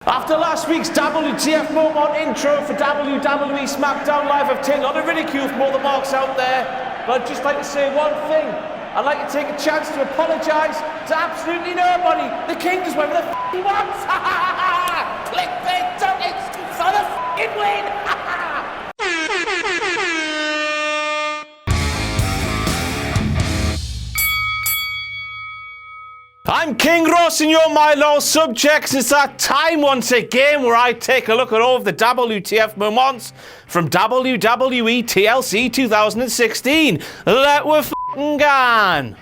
After last week's WTF Moment intro for WWE SmackDown Live, I've taken a lot of ridicule from all the marks out there, but I'd just like to say one thing. I'd like to take a chance to apologise to absolutely nobody. The king does whatever the f*** he wants. Clickbait, don't it? For the f***ing win. I'm King Ross and you're my loyal subjects. It's that time once again where I take a look at all of the WTF moments from WWE TLC 2016. Let we're f***ing gone.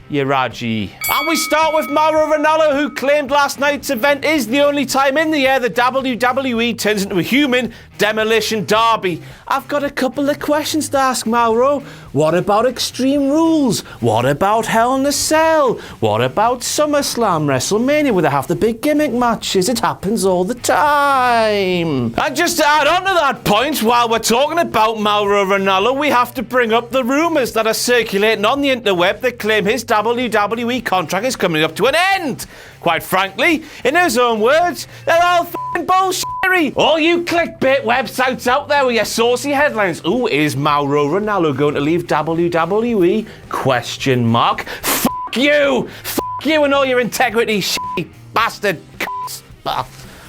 Yaraji. And we start with Mauro Ranallo, who claimed last night's event is the only time in the year the WWE turns into a human demolition derby. I've got a couple of questions to ask Mauro. What about Extreme Rules? What about Hell in a Cell? What about SummerSlam, WrestleMania, where they have the big gimmick matches? It happens all the time. And just to add on to that point, while we're talking about Mauro Ranallo, we have to bring up the rumours that are circulating on the interweb that claim his WWE contract is coming up to an end. Quite frankly, in his own words, they're all f***ing bullshittery. All you clickbait websites out there with your saucy headlines. Ooh, is Mauro Ranallo going to leave WWE? Question mark. Fuck you! Fuck you and all your integrity, shitty bastard cunts.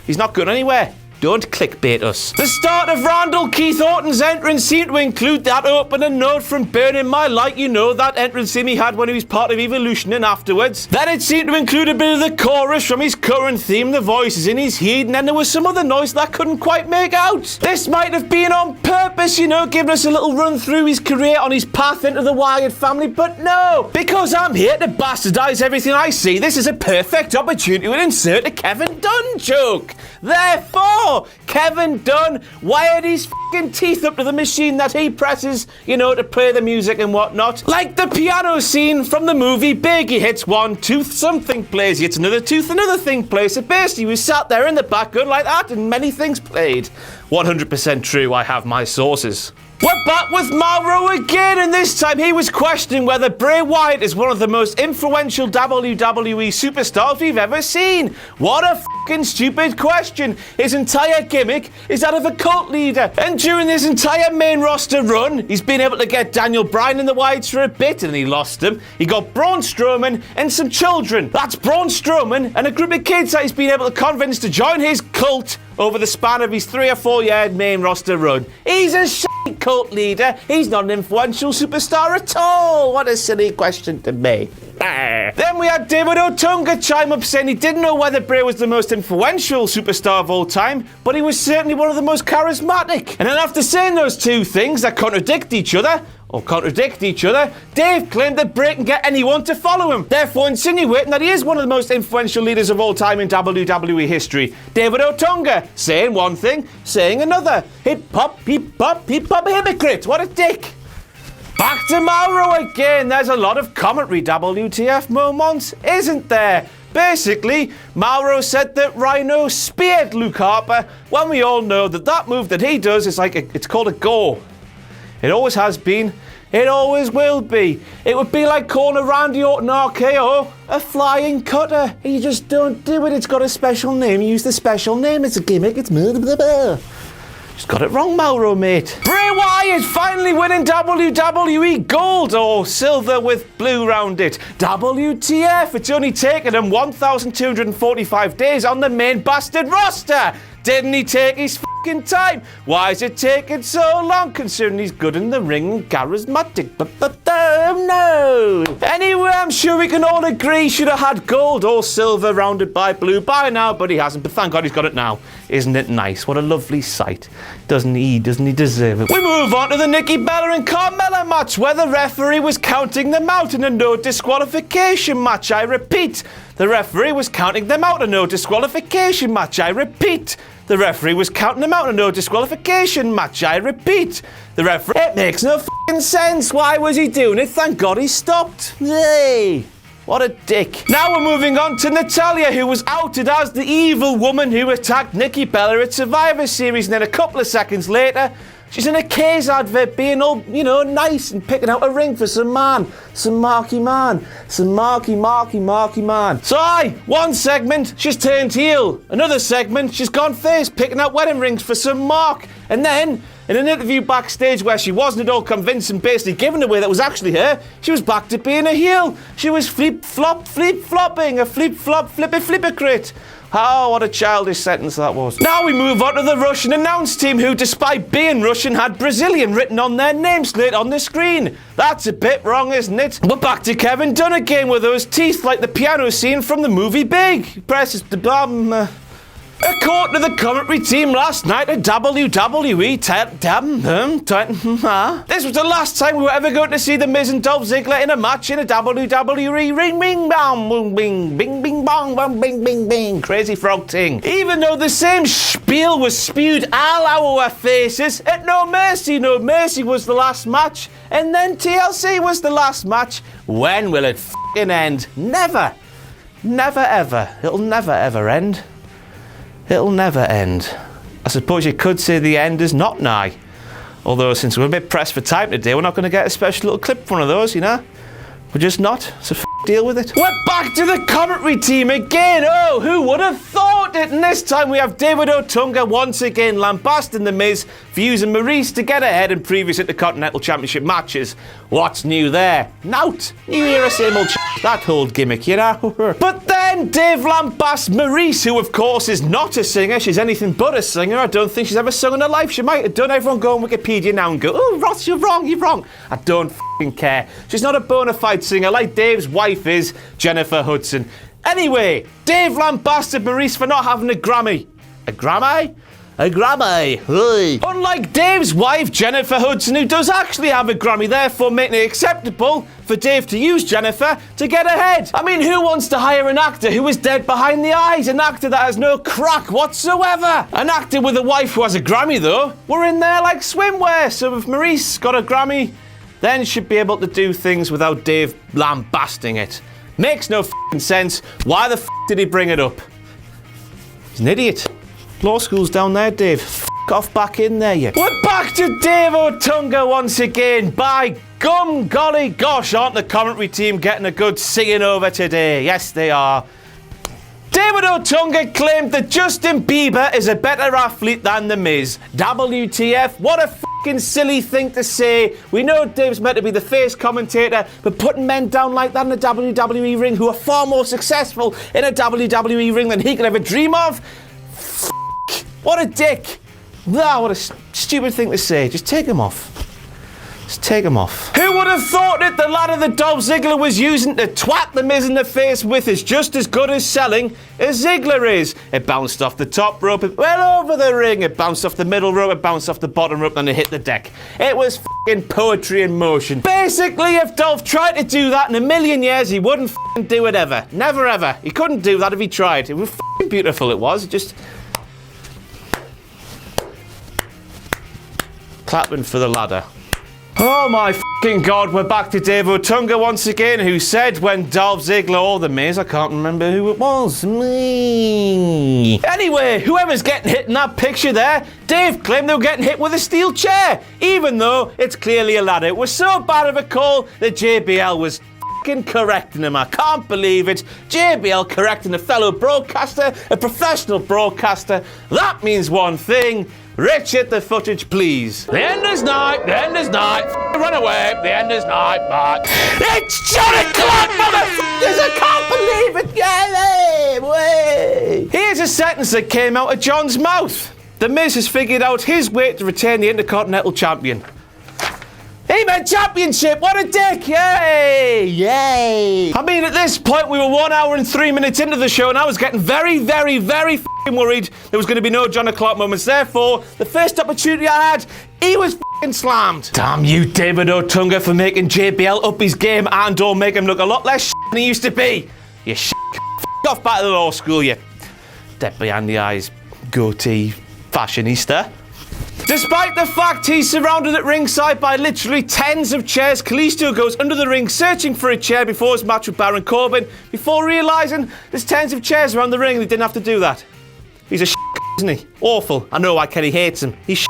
He's not going anywhere. Don't clickbait us. The start of Randall Keith Orton's entrance seemed to include that opening note from Burning My Light. You know, that entrance theme he had when he was part of Evolution and afterwards. Then it seemed to include a bit of the chorus from his current theme, the voices in his head, and then there was some other noise that I couldn't quite make out. This might have been on purpose, you know, giving us a little run through his career on his path into the Wyatt family, but no, because I'm here to bastardize everything I see, this is a perfect opportunity to insert a Kevin Dunn joke. Therefore, Kevin Dunn wired his f***ing teeth up to the machine that he presses, you know, to play the music and whatnot. Like the piano scene from the movie Big. He hits one tooth, something plays. He hits another tooth, another thing plays. So basically, we sat there in the background like that and many things played. 100% true, I have my sources. We're back with Mauro again, and this time he was questioning whether Bray Wyatt is one of the most influential WWE superstars we've ever seen. What a fucking stupid question. His entire gimmick is that of a cult leader, and during this entire main roster run, he's been able to get Daniel Bryan in the Wyatts for a bit, and he lost him. He got Braun Strowman and some children. That's Braun Strowman and a group of kids that he's been able to convince to join his cult over the span of his 3 or 4 year main roster run. He's a shit cult leader. He's not an influential superstar at all. What a silly question to me. Then we had David Otunga chime up saying he didn't know whether Bray was the most influential superstar of all time, but he was certainly one of the most charismatic. And then after saying those two things that contradict each other, Dave claimed that Bray can get anyone to follow him, therefore insinuating that he is one of the most influential leaders of all time in WWE history. David Otunga saying one thing, saying another. Hip hop, hypocrite. What a dick. Back to Mauro again. There's a lot of commentary WTF moments, isn't there? Basically, Mauro said that Rhino speared Luke Harper when we all know that that move that he does is like, it's called a go. It always has been. It always will be. It would be like calling a Randy Orton RKO a flying cutter. You just don't do it. It's got a special name. You use the special name. It's a gimmick. It's blah, blah, blah. Just got it wrong, Mauro, mate. Bray Wyatt finally winning WWE Gold or Silver with blue round it. WTF, it's only taken him 1,245 days on the main bastard roster. Didn't he take his f***ing time? Why is it taking so long, considering he's good in the ring and charismatic? No. Anyway, I'm sure we can all agree he should have had gold or silver rounded by blue by now, but he hasn't. But thank God he's got it now. Isn't it nice? What a lovely sight. Doesn't he deserve it? We move on to the Nikki Bella and Carmella match, where the referee was counting them out in a no disqualification match. I repeat, the referee was counting them out in a no disqualification match. I repeat. The referee was counting them out in a no disqualification match. I repeat. The referee... It makes no f***ing sense. Why was he doing it? Thank God he stopped. Hey, what a dick. Now we're moving on to Natalya, who was outed as the evil woman who attacked Nikki Bella at Survivor Series, and then a couple of seconds later, She's in a K's advert being all, nice and picking out a ring for some man. Some marky man. Some marky man. So one segment, she's turned heel. Another segment, she's gone face, picking out wedding rings for some Mark. And then, in an interview backstage where she wasn't at all convinced and basically giving away that was actually her, she was back to being a heel. She was flip-flopping, a flip-flop, flipper-crit. Oh, what a childish sentence that was. Now we move on to the Russian announce team who, despite being Russian, had Brazilian written on their name slate on the screen. That's a bit wrong, isn't it? We're back to Kevin Dunn again with those teeth like the piano scene from the movie Big. He presses the button. According to the commentary team last night at WWE this was the last time we were ever going to see The Miz and Dolph Ziggler in a match in a WWE ring, bing, bang, boom, bing, bing, bing, bong, bang, bing, bing, bing, crazy frog ting. Even though the same spiel was spewed all our faces, at No Mercy was the last match, and then TLC was the last match. When will it f***ing end? Never. Never ever. It'll never ever end. It'll never end. I suppose you could say the end is not nigh. Although, since we're a bit pressed for time today, we're not going to get a special little clip for one of those, We're just not. So deal with it. We're back to the commentary team again. Oh, who would have thought it? And this time we have David Otunga once again lambasting The Miz for using Maurice to get ahead in previous Intercontinental Championship matches. What's new there? Nout. New era, same old that whole gimmick, But then Dave lambasts Maurice, who of course is not a singer. She's anything but a singer. I don't think she's ever sung in her life. She might have done. Everyone go on Wikipedia now and go, oh, Ross, you're wrong. I don't care. She's not a bona fide singer like Dave's wife is, Jennifer Hudson. Anyway, Dave lambasted Maurice for not having a Grammy. A Grammy? A Grammy. Hey. Unlike Dave's wife, Jennifer Hudson, who does actually have a Grammy, therefore making it acceptable for Dave to use Jennifer to get ahead. I mean, who wants to hire an actor who is dead behind the eyes? An actor that has no crack whatsoever. An actor with a wife who has a Grammy, though. We're in there like swimwear. So if Maurice got a Grammy, then she'd be able to do things without Dave lambasting it. Makes no f***ing sense. Why the f*** did he bring it up? He's an idiot. Law school's down there, Dave. F*** off back in there, you. We're back to Dave Otunga once again. By gum golly gosh, aren't the commentary team getting a good singing over today? Yes, they are. David Otunga claimed that Justin Bieber is a better athlete than The Miz. WTF? What a f***ing silly thing to say. We know Dave's meant to be the face commentator, but putting men down like that in a WWE ring who are far more successful in a WWE ring than he could ever dream of? What a dick. Nah, what a stupid thing to say. Just take him off. Just take him off. Who would have thought that the ladder that Dolph Ziggler was using to twat The Miz in the face with is just as good as selling as Ziggler is? It bounced off the top rope, it went over the ring, it bounced off the middle rope, it bounced off the bottom rope, then it hit the deck. It was f***ing poetry in motion. Basically, if Dolph tried to do that in a million years, he wouldn't f***ing do it ever. Never ever. He couldn't do that if he tried. It was f***ing beautiful, it was. It just... clapping for the ladder. Oh my f***ing God, we're back to Dave Otunga once again, who said when Dolph Ziggler or The Miz, I can't remember who it was. Me. Anyway, whoever's getting hit in that picture there, Dave claimed they were getting hit with a steel chair, even though it's clearly a ladder. It was so bad of a call that JBL was correcting him. I can't believe it. JBL correcting a fellow broadcaster, a professional broadcaster. That means one thing. Rich, hit the footage, please. The end is night, the end is night. Run away, the end is night, but it's Johnny Clark, motherfuckers! I can't believe it! Yeah, way. Here's a sentence that came out of John's mouth. The Miz has figured out his way to retain the Intercontinental Champion. He meant championship! What a dick! Yay! Yay! I mean, at this point, we were 1 hour and 3 minutes into the show, and I was getting very, very, very f***ing worried there was going to be no John Clark moments. Therefore, the first opportunity I had, he was f***ing slammed. Damn you, David Otunga, for making JBL up his game and or make him look a lot less than he used to be. You f*** off back to the law school, you dead behind the eyes, goatee fashionista. Despite the fact he's surrounded at ringside by literally tens of chairs, Kalisto goes under the ring searching for a chair before his match with Baron Corbin, before realising there's tens of chairs around the ring and he didn't have to do that. He's a isn't he? Awful. I know why Kenny hates him. He's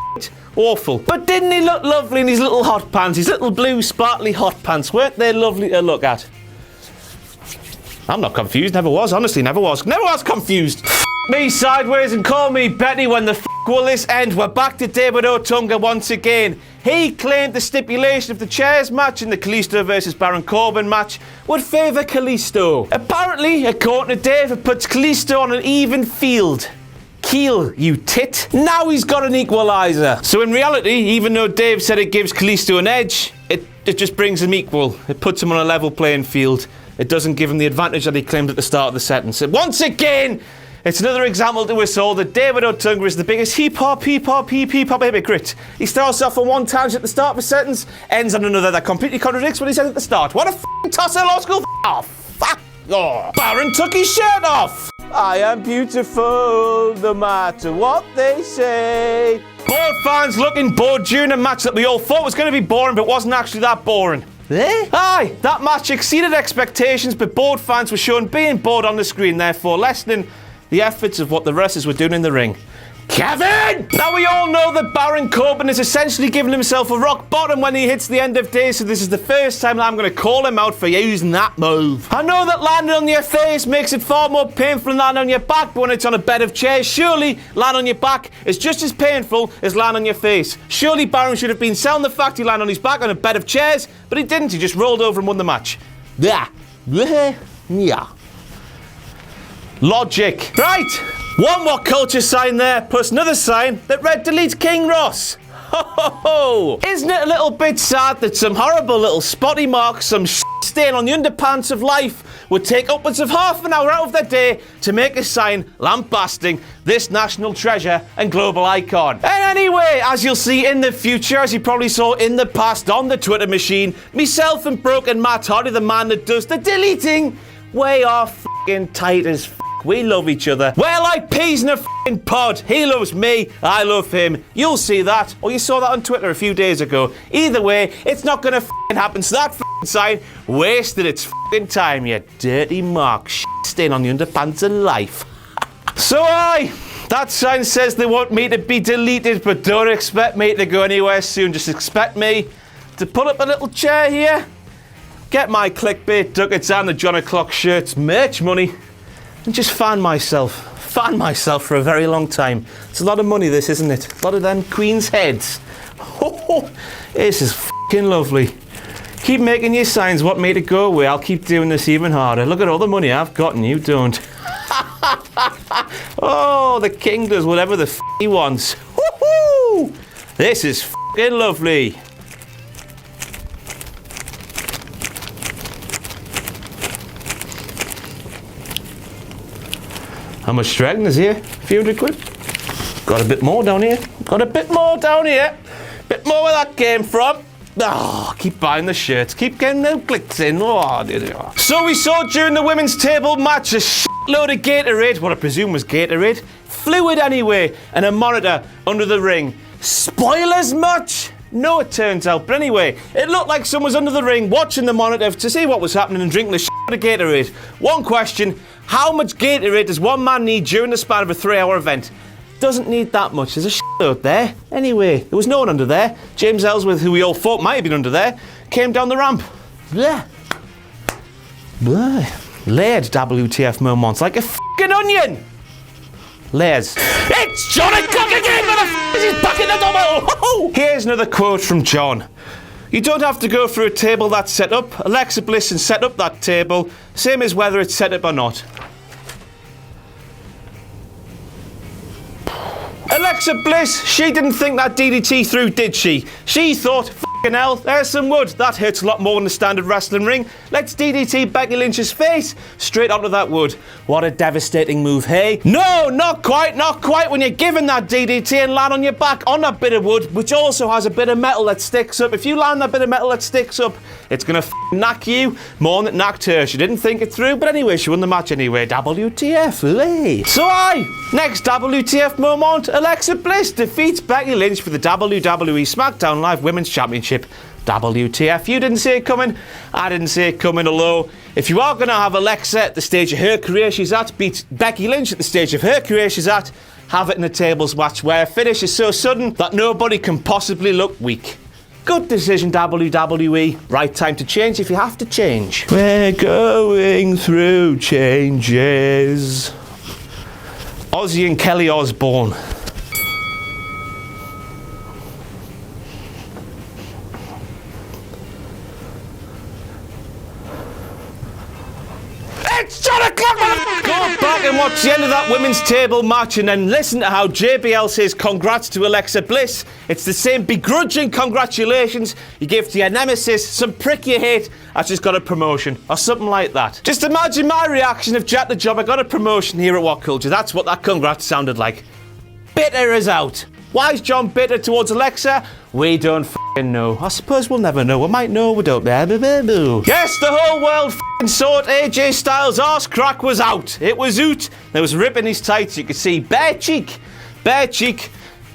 awful. But didn't he look lovely in his little hot pants, his little blue sparkly hot pants? Weren't they lovely to look at? I'm not confused, never was, honestly, never was confused. Me sideways and call me Betty, when the will this end? We're back to David Otunga once again. He claimed the stipulation of the chairs match in the Kalisto versus Baron Corbin match would favour Kalisto. Apparently, according to Dave, it puts Kalisto on an even field. Keel, you tit. Now he's got an equaliser. So in reality, even though Dave said it gives Kalisto an edge, it just brings him equal. It puts him on a level playing field. It doesn't give him the advantage that he claimed at the start of the sentence. And once again, it's another example to us all that David Otunga is the biggest hip-hop hypocrite. He starts off on one tangent at the start of a sentence, ends on another that completely contradicts what he said at the start. What a f***ing tosser law school off. Fuck. Oh. Baron took his shirt off. I am beautiful, no matter what they say. Bored fans looking bored during a match that we all thought was going to be boring, but wasn't actually that boring. Eh? Aye, that match exceeded expectations, but bored fans were shown being bored on the screen, therefore lessening the efforts of what the wrestlers were doing in the ring. Kevin! Now we all know that Baron Corbin is essentially giving himself a rock bottom when he hits the end of days, so this is the first time that I'm going to call him out for using that move. I know that landing on your face makes it far more painful than landing on your back, but when it's on a bed of chairs, surely landing on your back is just as painful as landing on your face. Surely Baron should have been selling the fact he landed on his back on a bed of chairs, but he didn't. He just rolled over and won the match. Yeah. Yeah. Logic. Right. One WhatCulture sign there, plus another sign that read delete King Ross. Ho ho ho! Isn't it a little bit sad that some horrible little spotty mark, some stain on the underpants of life, would take upwards of half an hour out of their day to make a sign lambasting this national treasure and global icon? And anyway, as you'll see in the future, as you probably saw in the past on the Twitter machine, myself and Broken Matt Hardy, the man that does the deleting, we are f***ing tight as f***. We love each other. We're like peas in a f***ing pod. He loves me, I love him. You'll see that, or you saw that on Twitter a few days ago. Either way, it's not gonna f***ing happen, so that f***ing sign wasted its f***ing time, you dirty mark stain on the underpants of life. So aye, that sign says they want me to be deleted, but don't expect me to go anywhere soon. Just expect me to pull up a little chair here, get my clickbait ducats and the John O'Clock shirts merch money, and just fan myself for a very long time. It's a lot of money, this, isn't it? A lot of them Queen's heads. Oh, this is f***ing lovely. Keep making your signs want me to go away. I'll keep doing this even harder. Look at all the money I've got and you don't. Oh, the king does whatever the f*** he wants. Woo-hoo! This is f***ing lovely. How much dragon is here? A few hundred quid? Got a bit more down here. Bit more where that came from. Oh, keep buying the shirts. Keep getting them clicks in. Oh, dear. So we saw during the women's table match a shitload of Gatorade, what I presume was Gatorade, fluid anyway, and a monitor under the ring. Spoilers much? No, it turns out. But anyway, it looked like someone was under the ring watching the monitor to see what was happening and drinking a shit of Gatorade. One question, how much Gatorade does one man need during the span of a 3-hour event? Doesn't need that much. There's a shit out there. Anyway, there was no one under there. James Ellsworth, who we all thought might have been under there, came down the ramp. Blah. Blah. Layered WTF Moments like a f***ing onion. Layers. It's John O'Clock again, motherfuckers! He's back in the double! Here's another quote from John. You don't have to go through a table that's set up. Alexa Bliss and set up that table, same as whether it's set up or not. Alexa Bliss, she didn't think that DDT through, did she? She thought, f***ing hell, there's some wood. That hurts a lot more than the standard wrestling ring. Let's DDT Becky Lynch's face straight onto that wood. What a devastating move, hey? No, not quite when you're given that DDT and land on your back on that bit of wood, which also has a bit of metal that sticks up. If you land that bit of metal that sticks up, it's gonna knock you more than it knocked her. She didn't think it through, but anyway, she won the match anyway. WTF, hey? So next WTF moment, Alexa Bliss defeats Becky Lynch for the WWE SmackDown Live Women's Championship. WTF, you didn't see it coming, I didn't see it coming. Although, if you are going to have Alexa at the stage of her career she's at beat Becky Lynch at the stage of her career she's at, have it in a tables match where a finish is so sudden that nobody can possibly look weak. Good decision, WWE. Right time to change if you have to change. We're going through changes. Ozzy and Kelly Osbourne. It's 10 o'clock! Go back and watch the end of that women's table match and then listen to how JBL says congrats to Alexa Bliss. It's the same begrudging congratulations you give to your nemesis, some prick you hate, as she's got a promotion, or something like that. Just imagine my reaction if Jack the Jobber got a promotion here at WhatCulture. That's what that congrats sounded like. Bitter is out. Why is John bitter towards Alexa? We don't f***ing know. I suppose we'll never know. We might know, we don't. Yes, the whole world f***ing saw it. AJ Styles' arse crack was out. It was out. There was a rip in his tights. You could see bare cheek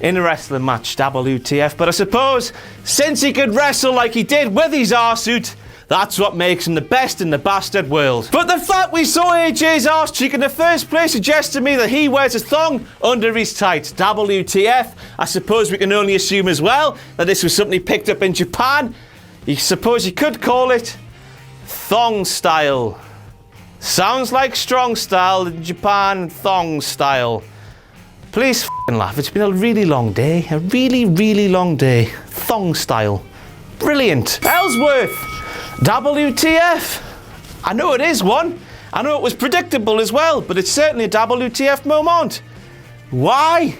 in a wrestling match. WTF. But I suppose since he could wrestle like he did with his arsesuit, that's what makes him the best in the bastard world. But the fact we saw AJ's arse cheek in the first place suggests to me that he wears a thong under his tights. WTF. I suppose we can only assume as well that this was something he picked up in Japan. You suppose you could call it thong style. Sounds like strong style in Japan, thong style. Please f***ing laugh. It's been a really long day. A really, really long day. Thong style. Brilliant. Ellsworth. WTF? I know it is one. I know it was predictable as well, but it's certainly a WTF moment. Why?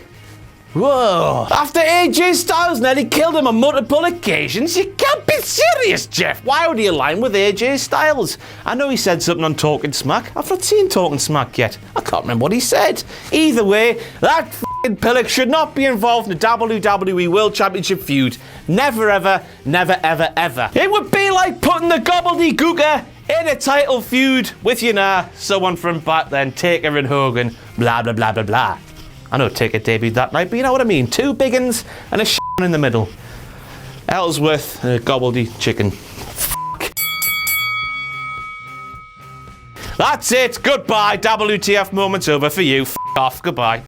Whoa. After AJ Styles nearly killed him on multiple occasions, you can't be serious, Jeff. Why would he align with AJ Styles? I know he said something on Talking Smack. I've not seen Talking Smack yet. I can't remember what he said. Either way, that f***ing pillock should not be involved in the WWE World Championship feud. Never ever, never ever ever. It would be like putting the gobbledygooker in a title feud with, someone from back then, Taker and Hogan, blah blah blah blah blah. I know Taker debuted that night, but you know what I mean. Two big uns and a one in the middle. Ellsworth, gobbledy chicken. Fuck. That's it. Goodbye. WTF moments over for you. F off. Goodbye.